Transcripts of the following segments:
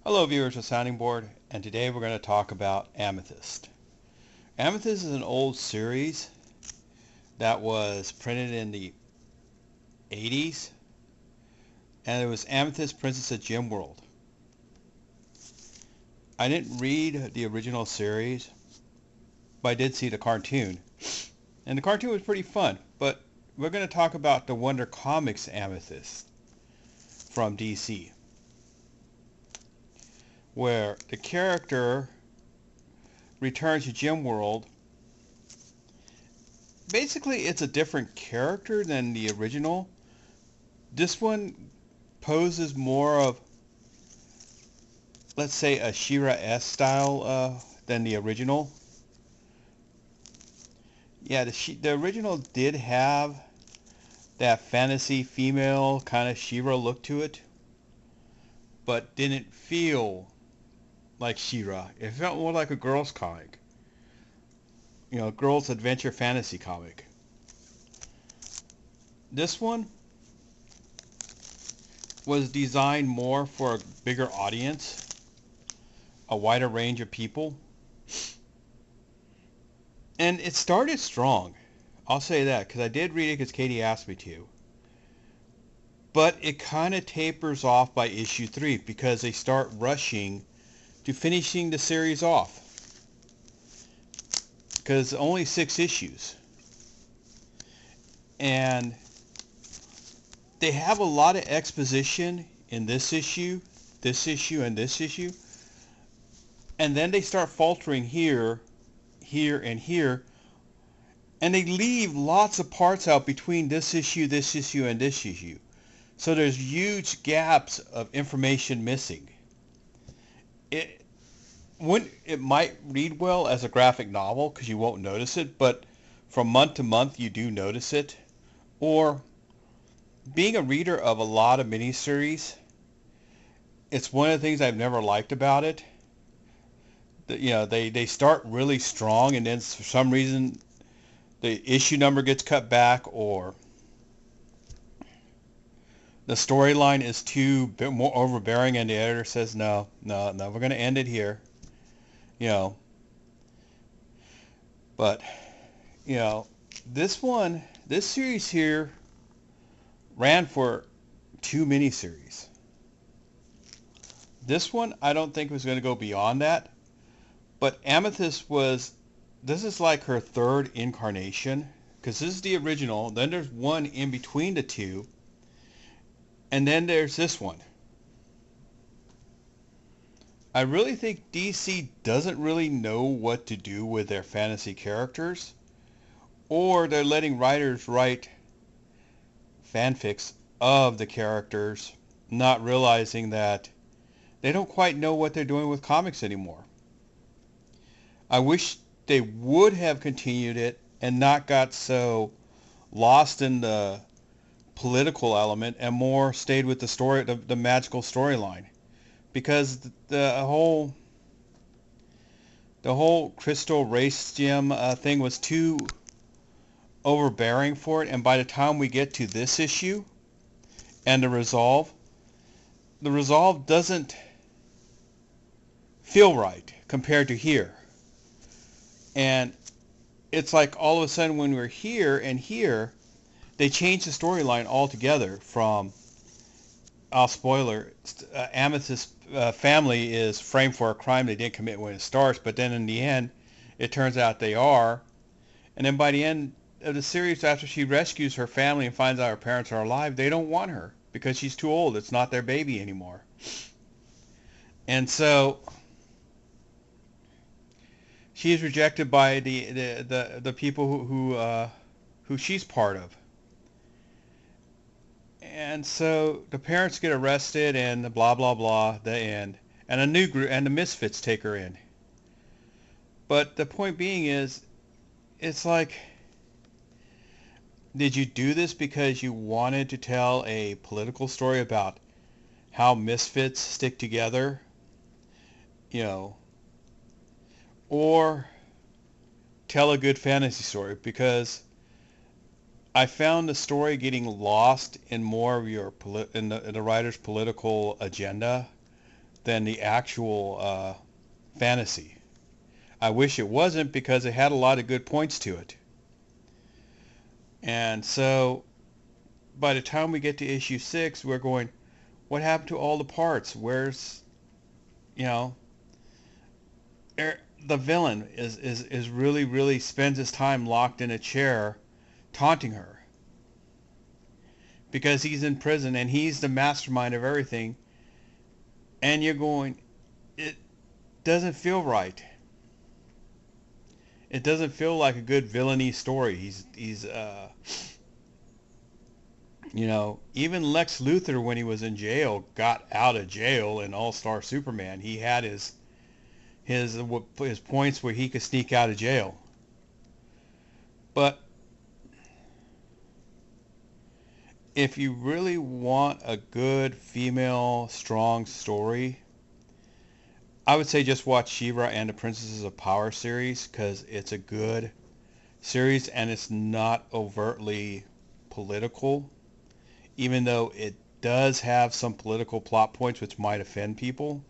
Hello viewers of Sounding Board, and today we're going to talk about Amethyst. Amethyst is an old series that was printed in the 80s, and it was Amethyst Princess of Gemworld. I didn't read the original series, but I did see the cartoon, and the cartoon was pretty fun. But we're going to talk about the Wonder Comics Amethyst from DC, where the character returns to Gemworld. Basically, it's a different character than the original. This one poses more of, let's say, a She-Ra-esque style than the original. Yeah, the original did have that fantasy female kind of She-Ra look to it, but didn't feel like She-Ra. It felt more like a girl's comic. You know, girl's adventure fantasy comic. This one was designed more for a bigger audience, a wider range of people. And it started strong. I'll say that, because I did read it because Katie asked me to. But it kind of tapers off by issue 3 because they start rushing to finishing the series off. Because only 6 issues. And they have a lot of exposition in this issue, and this issue. And then they start faltering here, and here. And they leave lots of parts out between this issue, and this issue. So there's huge gaps of information missing. It might read well as a graphic novel because you won't notice it, but from month to month you do notice it. Or being a reader of a lot of miniseries, it's one of the things I've never liked about it. You know, they start really strong, and then for some reason the issue number gets cut back, or the storyline is bit more overbearing, and the editor says, no, we're going to end it here. You know, but, you know, this series here ran for 2 miniseries. This one, I don't think was going to go beyond that. But Amethyst this is like her 3rd incarnation, because this is the original, then there's one in between the two, and then there's this one. I really think DC doesn't really know what to do with their fantasy characters, or they're letting writers write fanfics of the characters, not realizing that they don't quite know what they're doing with comics anymore. I wish they would have continued it and not got so lost in the political element and more stayed with the story, the magical storyline. Because the whole crystal race gem thing was too overbearing for it, and by the time we get to this issue and the resolve doesn't feel right compared to here. And it's like all of a sudden when we're here and here, they change the storyline altogether from, I'll spoiler, Amethyst family is framed for a crime they didn't commit when it starts, but then in the end, it turns out they are. And then by the end of the series, after she rescues her family and finds out her parents are alive, they don't want her because she's too old. It's not their baby anymore. And so she is rejected by the people who she's part of. And so the parents get arrested, and the blah blah blah, the end, and a new group, and the misfits take her in. But the point being is, it's like, did you do this because you wanted to tell a political story about how misfits stick together, you know, or tell a good fantasy story? Because I found the story getting lost in more of the writer's political agenda than the actual fantasy. I wish it wasn't, because it had a lot of good points to it. And so by the time we get to issue 6, we're going, what happened to all the parts? Where's, you know, the villain is really spends his time locked in a chair taunting her because he's in prison and he's the mastermind of everything, and you're going, it doesn't feel right. It doesn't feel like a good villainy story. He's you know, even Lex Luthor, when he was in jail, got out of jail in All-Star Superman. He had his points where he could sneak out of jail. But if you really want a good female strong story, I would say just watch She-Ra and the Princesses of Power series, because it's a good series and it's not overtly political, even though it does have some political plot points which might offend people.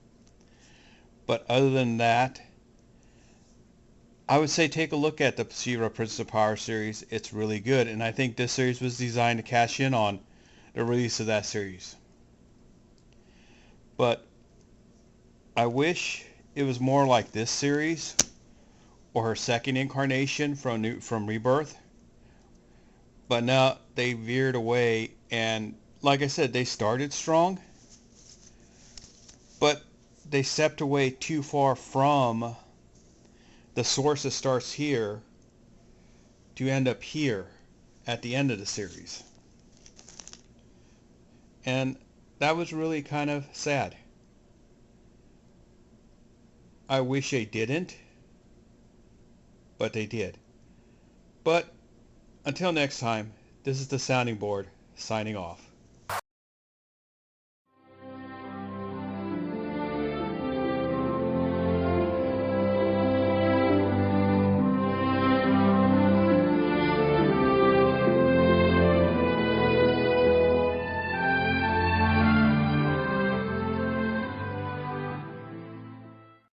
But other than that, I would say take a look at the She-Ra Princess of Power series. It's really good, and I think this series was designed to cash in on the release of that series. But I wish it was more like this series, or her second incarnation from Rebirth. But now they veered away, and like I said, they started strong, but they stepped away too far from the source that starts here to end up here at the end of the series. And that was really kind of sad. I wish they didn't, but they did. But until next time, this is the Sounding Board, signing off.